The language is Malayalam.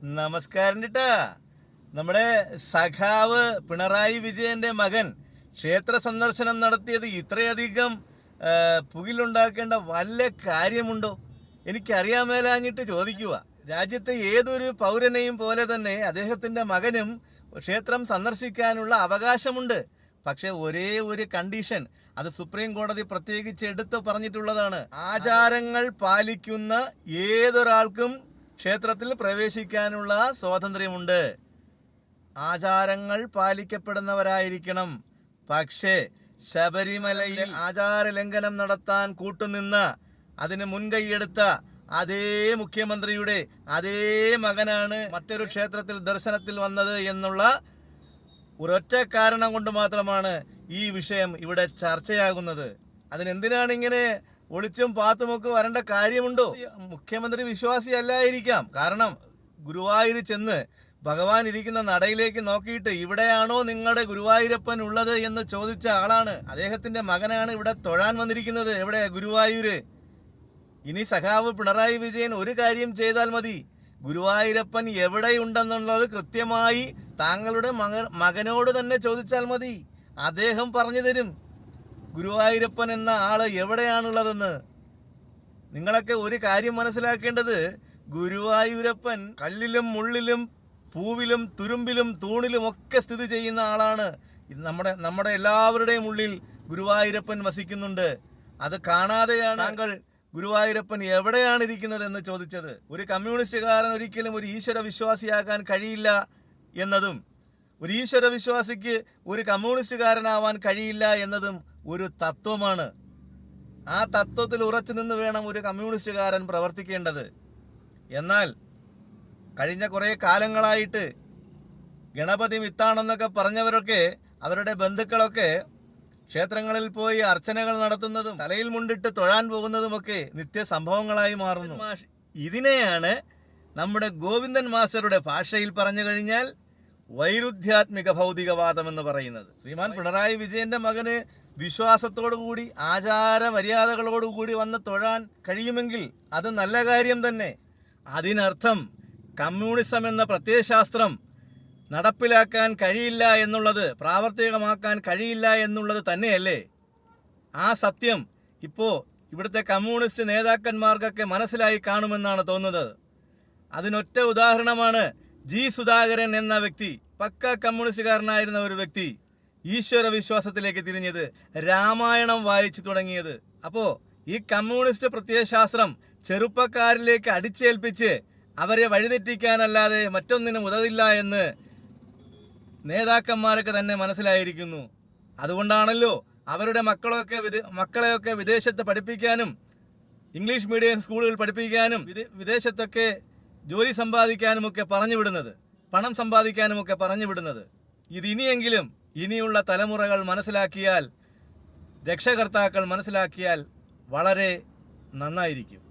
നമസ്കാരം ചേട്ടാ. നമ്മുടെ സഖാവ് പിണറായി വിജയന്റെ മകൻ ക്ഷേത്ര സന്ദർശനം നടത്തിയത് ഇത്രയധികം പുകിലുണ്ടാക്കേണ്ട വല്ല കാര്യമുണ്ടോ? എനിക്കറിയാൻ മേലാഞ്ഞിട്ട് ചോദിക്കുക. രാജ്യത്തെ ഏതൊരു പൗരനെയും പോലെ തന്നെ അദ്ദേഹത്തിന്റെ മകനും ക്ഷേത്രം സന്ദർശിക്കാനുള്ള അവകാശമുണ്ട്. പക്ഷെ ഒരേ ഒരു കണ്ടീഷൻ, അത് സുപ്രീം കോടതി പ്രത്യേകിച്ച് എടുത്തു പറഞ്ഞിട്ടുള്ളതാണ്. ആചാരങ്ങൾ പാലിക്കുന്ന ഏതൊരാൾക്കും ക്ഷേത്രത്തിൽ പ്രവേശിക്കാനുള്ള സ്വാതന്ത്ര്യമുണ്ട്. ആചാരങ്ങൾ പാലിക്കപ്പെടുന്നവരായിരിക്കണം. പക്ഷേ ശബരിമലയിൽ ആചാര ലംഘനം നടത്താൻ കൂട്ടുനിന്ന, അതിന് മുൻകൈയെടുത്ത അതേ മുഖ്യമന്ത്രിയുടെ അതേ മകനാണ് മറ്റൊരു ക്ഷേത്രത്തിൽ ദർശനത്തിൽ വന്നത് എന്നുള്ള ഒരൊറ്റ കാരണം കൊണ്ട് മാത്രമാണ് ഈ വിഷയം ഇവിടെ ചർച്ചയാകുന്നത്. അതിനെന്തിനാണ് ഇങ്ങനെ ഒളിച്ചും പാത്തുമൊക്കെ വരേണ്ട കാര്യമുണ്ടോ? മുഖ്യമന്ത്രി വിശ്വാസി അല്ലായിരിക്കാം. കാരണം ഗുരുവായൂർ ചെന്ന് ഭഗവാൻ ഇരിക്കുന്ന നടയിലേക്ക് നോക്കിയിട്ട് ഇവിടെയാണോ നിങ്ങളുടെ ഗുരുവായൂരപ്പൻ ഉള്ളത് എന്ന് ചോദിച്ച ആളാണ്. അദ്ദേഹത്തിന്റെ മകനാണ് ഇവിടെ തൊഴാൻ വന്നിരിക്കുന്നത്. എവിടെ? ഗുരുവായൂര്. ഇനി സഖാവ് പിണറായി വിജയൻ ഒരു കാര്യം ചെയ്താൽ മതി. ഗുരുവായൂരപ്പൻ എവിടെയുണ്ടെന്നുള്ളത് കൃത്യമായി താങ്കളുടെ മകനോട് തന്നെ ചോദിച്ചാൽ മതി. അദ്ദേഹം പറഞ്ഞു തരും ഗുരുവായൂരപ്പൻ എന്ന ആള് എവിടെയാണുള്ളതെന്ന്. നിങ്ങളൊക്കെ ഒരു കാര്യം മനസ്സിലാക്കേണ്ടത്, ഗുരുവായൂരപ്പൻ കല്ലിലും മുള്ളിലും പൂവിലും തുരുമ്പിലും തൂണിലും ഒക്കെ സ്ഥിതി ചെയ്യുന്ന ആളാണ്. നമ്മുടെ എല്ലാവരുടെയും ഉള്ളിൽ ഗുരുവായൂരപ്പൻ വസിക്കുന്നുണ്ട്. അത് കാണാതെയാണ് താങ്കൾ ഗുരുവായൂരപ്പൻ എവിടെയാണ് ഇരിക്കുന്നത് എന്ന് ചോദിച്ചത്. ഒരു കമ്മ്യൂണിസ്റ്റുകാരൻ ഒരിക്കലും ഒരു ഈശ്വര വിശ്വാസിയാകാൻ കഴിയില്ല എന്നതും, ഒരു ഈശ്വര വിശ്വാസിക്ക് ഒരു കമ്മ്യൂണിസ്റ്റുകാരനാവാൻ കഴിയില്ല എന്നതും ഒരു തത്വമാണ്. ആ തത്വത്തിൽ ഉറച്ചു നിന്ന് വേണം ഒരു കമ്മ്യൂണിസ്റ്റുകാരൻ പ്രവർത്തിക്കേണ്ടത്. എന്നാൽ കഴിഞ്ഞ കുറേ കാലങ്ങളായിട്ട് ഗണപതി മിത്താണെന്നൊക്കെ പറഞ്ഞവരൊക്കെ, അവരുടെ ബന്ധുക്കളൊക്കെ ക്ഷേത്രങ്ങളിൽ പോയി അർച്ചനകൾ നടത്തുന്നതും തലയിൽ മുണ്ടിട്ട് തൊഴാൻ പോകുന്നതുമൊക്കെ നിത്യസംഭവങ്ങളായി മാറുന്നു. ഇതിനെയാണ് നമ്മുടെ ഗോവിന്ദൻ മാസ്റ്ററുടെ ഭാഷയിൽ പറഞ്ഞു കഴിഞ്ഞാൽ വൈരുദ്ധ്യാത്മിക ഭൗതികവാദം എന്ന് പറയുന്നത്. ശ്രീമാൻ പിണറായി വിജയന്റെ മകന് വിശ്വാസത്തോടുകൂടി ആചാര മര്യാദകളോടുകൂടി വന്ന് തൊഴാൻ കഴിയുമെങ്കിൽ അത് നല്ല കാര്യം തന്നെ. അതിനർത്ഥം കമ്മ്യൂണിസം എന്ന പ്രത്യയശാസ്ത്രം നടപ്പിലാക്കാൻ കഴിയില്ല എന്നുള്ളത്, പ്രാവർത്തികമാക്കാൻ കഴിയില്ല എന്നുള്ളത് തന്നെയല്ലേ? ആ സത്യം ഇപ്പോൾ ഇവിടുത്തെ കമ്മ്യൂണിസ്റ്റ് നേതാക്കന്മാർക്കൊക്കെ മനസ്സിലായി കാണുമെന്നാണ് തോന്നുന്നത്. അതിനൊറ്റ ഉദാഹരണമാണ് ജി സുധാകരൻ എന്ന വ്യക്തി. പക്ക കമ്മ്യൂണിസ്റ്റുകാരനായിരുന്ന ഒരു വ്യക്തി ഈശ്വര വിശ്വാസത്തിലേക്ക് തിരിഞ്ഞത്, രാമായണം വായിച്ചു തുടങ്ങിയത്. അപ്പോൾ ഈ കമ്മ്യൂണിസ്റ്റ് പ്രത്യയശാസ്ത്രം ചെറുപ്പക്കാരിലേക്ക് അടിച്ചേൽപ്പിച്ച് അവരെ വഴിതെറ്റിക്കാനല്ലാതെ മറ്റൊന്നിനും ഉതകില്ല എന്ന് നേതാക്കന്മാരൊക്കെ തന്നെ മനസ്സിലായിരിക്കുന്നു. അതുകൊണ്ടാണല്ലോ അവരുടെ മക്കളെയൊക്കെ വിദേശത്ത് പഠിപ്പിക്കാനും ഇംഗ്ലീഷ് മീഡിയം സ്കൂളുകൾ പഠിപ്പിക്കാനും വിദേശത്തൊക്കെ ജോലി സമ്പാദിക്കാനുമൊക്കെ പറഞ്ഞു വിടുന്നത്, പണം സമ്പാദിക്കാനുമൊക്കെ പറഞ്ഞു വിടുന്നത്. ഇതിനിയെങ്കിലും ഇനിയുള്ള തലമുറകൾ മനസ്സിലാക്കിയാൽ, രക്ഷകർത്താക്കൾ മനസ്സിലാക്കിയാൽ വളരെ നന്നായിരിക്കും.